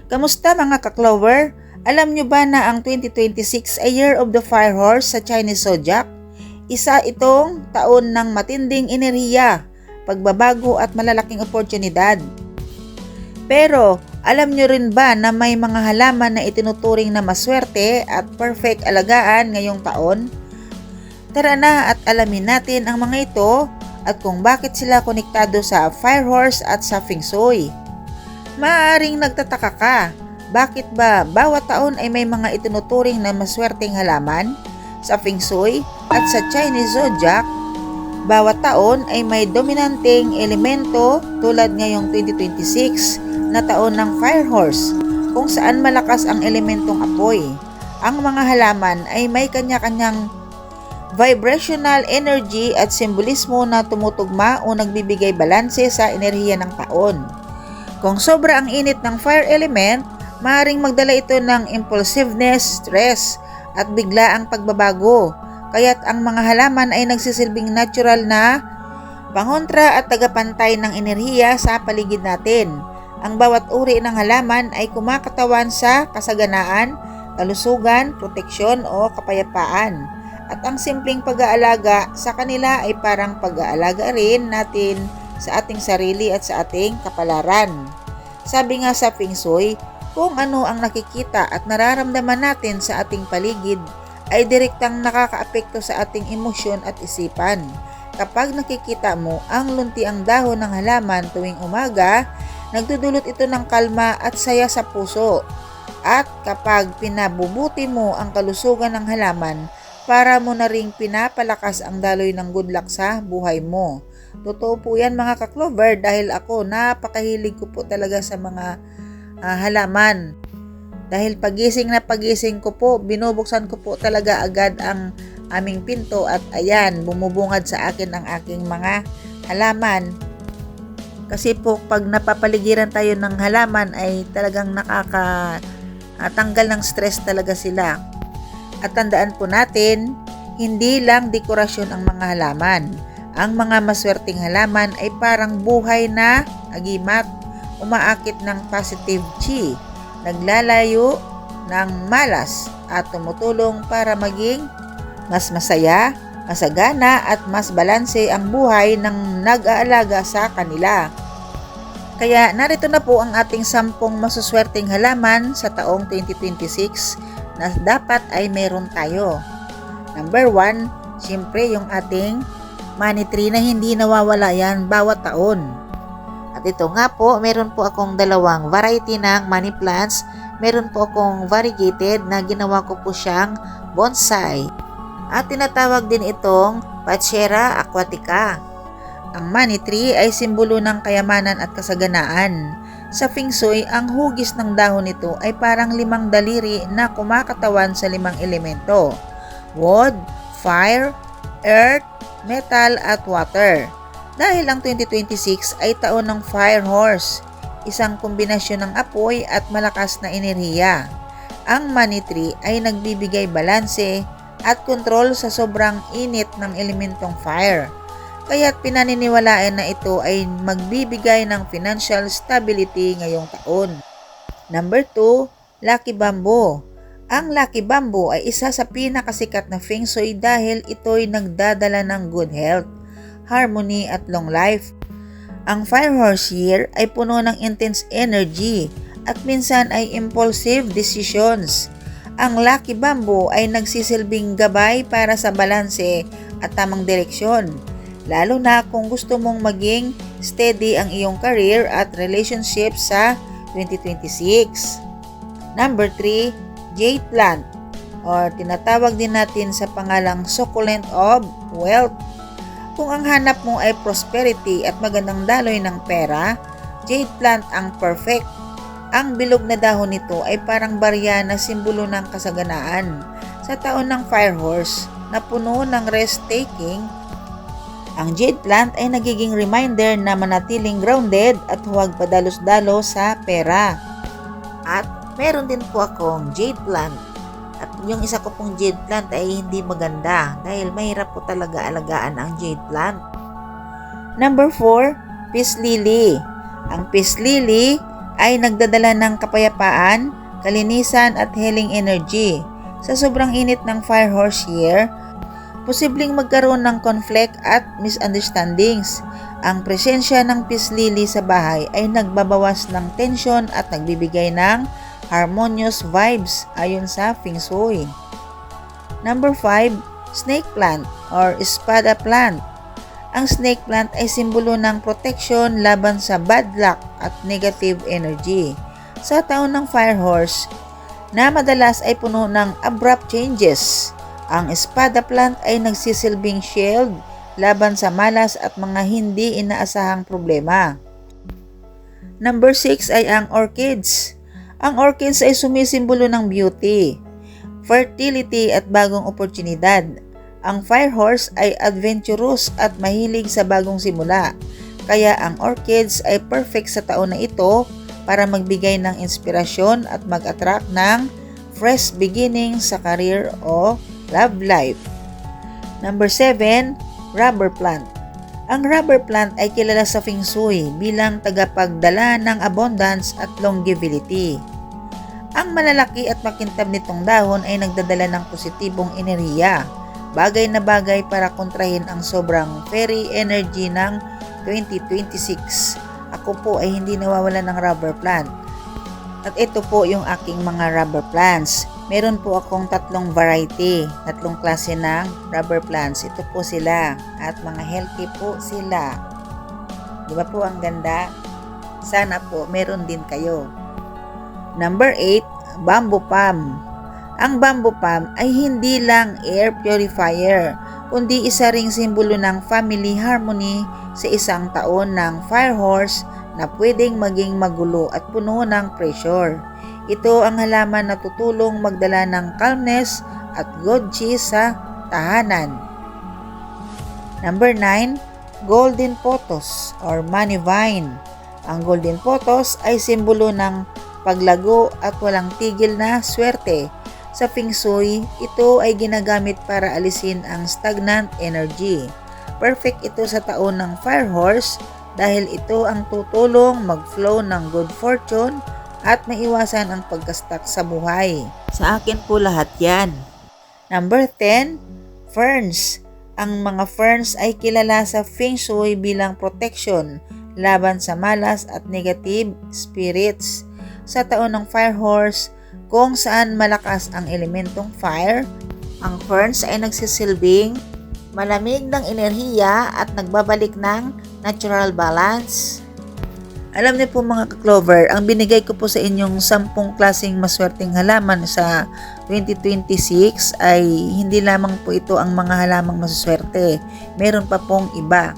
Kamusta mga ka-Clover? Alam nyo ba na ang 2026 ay Year of the Fire Horse sa Chinese Zodiac? Isa itong taon ng matinding enerhiya, pagbabago at malalaking oportunidad. Pero alam nyo rin ba na may mga halaman na itinuturing na maswerte at perfect alagaan ngayong taon? Tara na at alamin natin ang mga ito at kung bakit sila konektado sa Fire Horse at sa Feng Shui. Maaaring nagtataka ka, bakit ba bawat taon ay may mga itinuturing na maswerteng halaman? Sa Feng Shui at sa Chinese Zodiac, bawat taon ay may dominanteng elemento tulad ngayong 2026 na taon ng Fire Horse kung saan malakas ang elementong apoy. Ang mga halaman ay may kanya-kanyang vibrational energy at simbolismo na tumutugma o nagbibigay balanse sa enerhiya ng taon. Kung sobra ang init ng fire element, maaaring magdala ito ng impulsiveness, stress, at biglaang pagbabago. Kaya't ang mga halaman ay nagsisilbing natural na pangontra at tagapantay ng enerhiya sa paligid natin. Ang bawat uri ng halaman ay kumakatawan sa kasaganaan, kalusugan, proteksyon o kapayapaan. At ang simpleng pag-aalaga sa kanila ay parang pag-aalaga rin natin sa ating sarili at sa ating kapalaran. Sabi nga sa Feng Shui, kung ano ang nakikita at nararamdaman natin sa ating paligid ay direktang nakakaapekto sa ating emosyon at isipan. Kapag nakikita mo ang luntiang dahon ng halaman tuwing umaga, nagdudulot ito ng kalma at saya sa puso. At kapag pinabubuti mo ang kalusugan ng halaman, para mo na ring pinapalakas ang daloy ng good luck sa buhay mo. Totoo po yan mga ka-Clover dahil ako napakahilig ko po talaga sa mga halaman. Dahil pagising na pagising ko po, binubuksan ko po talaga agad ang aming pinto at ayan, bumubungad sa akin ang aking mga halaman. Kasi po pag napapaligiran tayo ng halaman ay talagang nakakatanggal ng stress talaga sila. At tandaan po natin, hindi lang dekorasyon ang mga halaman. Ang mga maswerteng halaman ay parang buhay na agimat, umaakit ng positive chi, naglalayo ng malas at tumutulong para maging mas masaya, masagana at mas balanse ang buhay ng nag-aalaga sa kanila. Kaya narito na po ang ating 10 masuswerteng halaman sa taong 2026 na dapat ay meron tayo. Number 1, siyempre yung ating money tree na hindi nawawala yan bawat taon. At ito nga po, meron po akong dalawang variety ng money plants. Meron po akong variegated na ginawa ko po siyang bonsai. At tinatawag din itong Pachera aquatica. Ang money tree ay simbolo ng kayamanan at kasaganaan. Sa Feng Shui, ang hugis ng dahon nito ay parang 5 daliri na kumakatawan sa 5 elemento: wood, fire, earth, metal at water. Dahil ang 2026 ay taon ng Fire Horse, isang kombinasyon ng apoy at malakas na enerhiya. Ang money tree ay nagbibigay balanse at kontrol sa sobrang init ng elementong fire. Kaya't pinaniniwalaan na ito ay magbibigay ng financial stability ngayong taon. Number 2, Lucky Bamboo. Ang Lucky Bamboo ay isa sa pinakasikat na Feng Shui dahil ito'y nagdadala ng good health, harmony at long life. Ang Fire Horse Year ay puno ng intense energy at minsan ay impulsive decisions. Ang Lucky Bamboo ay nagsisilbing gabay para sa balanse at tamang direksyon, lalo na kung gusto mong maging steady ang iyong career at relationship sa 2026. Number 3, Jade Plant or tinatawag din natin sa pangalang Succulent of Wealth. Kung ang hanap mo ay prosperity at magandang daloy ng pera, Jade Plant ang perfect. Ang bilog na dahon nito ay parang barya na simbolo ng kasaganaan. Sa taon ng Fire Horse na puno ng risk-taking, ang jade plant ay nagiging reminder na manatiling grounded at huwag padalos-dalos sa pera. At meron din po akong jade plant. At yung isa ko pong jade plant ay hindi maganda dahil mahirap po talaga alagaan ang jade plant. Number 4, Peace Lily. Ang peace lily ay nagdadala ng kapayapaan, kalinisan at healing energy. Sa sobrang init ng Fire Horse year, posibleng magkaroon ng conflict at misunderstandings. Ang presensya ng Peace Lily sa bahay ay nagbabawas ng tensyon at nagbibigay ng harmonious vibes ayon sa Feng Shui. Number 5, snake plant or espada plant. Ang snake plant ay simbolo ng protection laban sa bad luck at negative energy. Sa taon ng Fire Horse, na madalas ay puno ng abrupt changes, ang espada plant ay nagsisilbing shield laban sa malas at mga hindi inaasahang problema. Number 6 ay ang orchids. Ang orchids ay sumisimbolo ng beauty, fertility at bagong oportunidad. Ang Fire Horse ay adventurous at mahilig sa bagong simula, kaya ang orchids ay perfect sa taon na ito para magbigay ng inspirasyon at mag-attract ng fresh beginning sa career o love life. Number 7, rubber plant. Ang rubber plant ay kilala sa Feng Shui bilang tagapagdala ng abundance at longevity. Ang malalaki at makintab nitong dahon ay nagdadala ng positibong enerhiya, bagay na bagay para kontrahin ang sobrang fairy energy ng 2026. Ako po ay hindi nawawala ng rubber plant. At ito po yung aking mga rubber plants. Meron po akong 3 variety, 3 klase ng rubber plants. Ito po sila at mga healthy po sila. Di ba po ang ganda? Sana po meron din kayo. Number 8, bamboo palm. Ang bamboo palm ay hindi lang air purifier, kundi isa ring simbolo ng family harmony sa isang taon ng Fire Horse na pwedeng maging magulo at puno ng pressure. Ito ang halaman na tutulong magdala ng calmness at good chi sa tahanan. Number 9, golden pothos or money vine. Ang golden pothos ay simbolo ng paglago at walang tigil na swerte. Sa Feng Shui, ito ay ginagamit para alisin ang stagnant energy. Perfect ito sa taon ng Fire Horse dahil ito ang tutulong mag-flow ng good fortune at maiwasan ang pagkastak sa buhay. Sa akin po lahat yan. Number 10, ferns. Ang mga ferns ay kilala sa Feng Shui bilang protection laban sa malas at negative spirits. Sa taon ng Fire Horse, kung saan malakas ang elementong fire, ang ferns ay nagsisilbing malamig ng enerhiya at nagbabalik ng natural balance. Alam niyo po mga ka-clover, ang binigay ko po sa inyong 10 klaseng maswerteng halaman sa 2026 ay hindi lamang po ito ang mga halamang maswerte. Meron pa pong iba.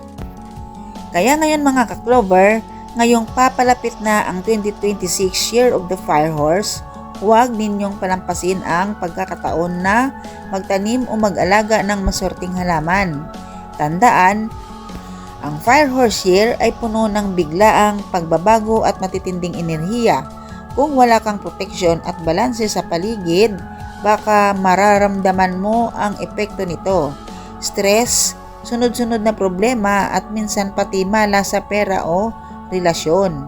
Kaya ngayon mga ka-clover, ngayong papalapit na ang 2026 year of the Fire Horse, huwag ninyong palampasin ang pagkakataon na magtanim o mag-alaga ng maswerteng halaman. Tandaan, ang Fire Horse year ay puno ng biglaang pagbabago at matitinding enerhiya. Kung wala kang proteksyon at balanse sa paligid, baka mararamdaman mo ang epekto nito. Stress, sunod-sunod na problema at minsan pati malas sa pera o relasyon.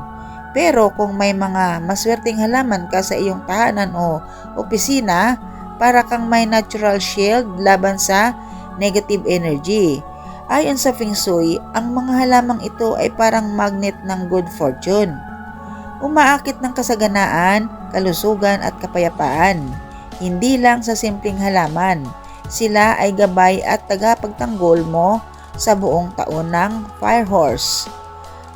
Pero kung may mga maswerteng halaman ka sa iyong tahanan o opisina, para kang may natural shield laban sa negative energy. Ayon sa Feng Shui, ang mga halamang ito ay parang magnet ng good fortune. Umaakit ng kasaganaan, kalusugan at kapayapaan. Hindi lang sa simpleng halaman, sila ay gabay at tagapagtanggol mo sa buong taon ng Fire Horse.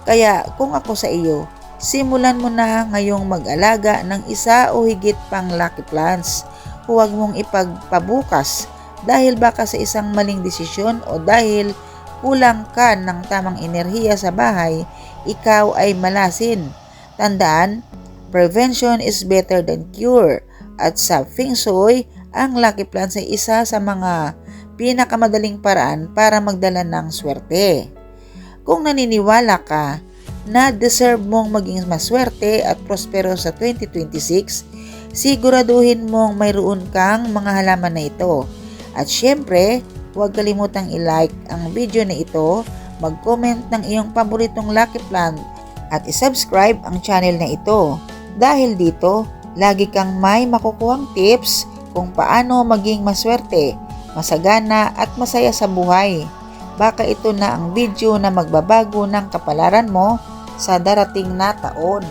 Kaya kung ako sa iyo, simulan mo na ngayong mag-alaga ng isa o higit pang lucky plants. Huwag mong ipagpabukas dahil baka sa isang maling desisyon o dahil kulang ka ng tamang enerhiya sa bahay, ikaw ay malasin. Tandaan, prevention is better than cure. At sa Feng Shui, ang lucky plants ay isa sa mga pinakamadaling paraan para magdala ng swerte. Kung naniniwala ka na deserve mong maging maswerte at prospero sa 2026, siguraduhin mong mayroon kang mga halaman na ito. At syempre, huwag kalimutang i-like ang video na ito, mag-comment ng iyong paboritong lucky plant at isubscribe ang channel na ito. Dahil dito, lagi kang may makukuhang tips kung paano maging maswerte, masagana at masaya sa buhay. Baka ito na ang video na magbabago ng kapalaran mo sa darating na taon.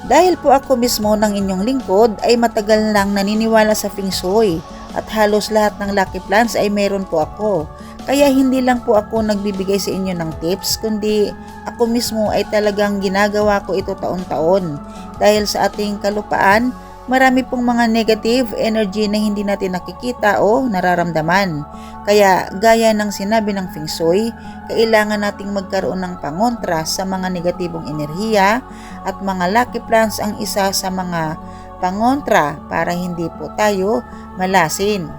Dahil po ako mismo ng inyong lingkod ay matagal nang naniniwala sa Feng Shui at halos lahat ng lucky plants ay meron po ako. Kaya hindi lang po ako nagbibigay sa inyo ng tips, kundi ako mismo ay talagang ginagawa ko ito taon-taon. Dahil sa ating kalupaan, marami pong mga negative energy na hindi natin nakikita o nararamdaman. Kaya gaya ng sinabi ng Feng Shui, kailangan nating magkaroon ng pangontra sa mga negatibong enerhiya at mga lucky plants ang isa sa mga pangontra para hindi po tayo malasin.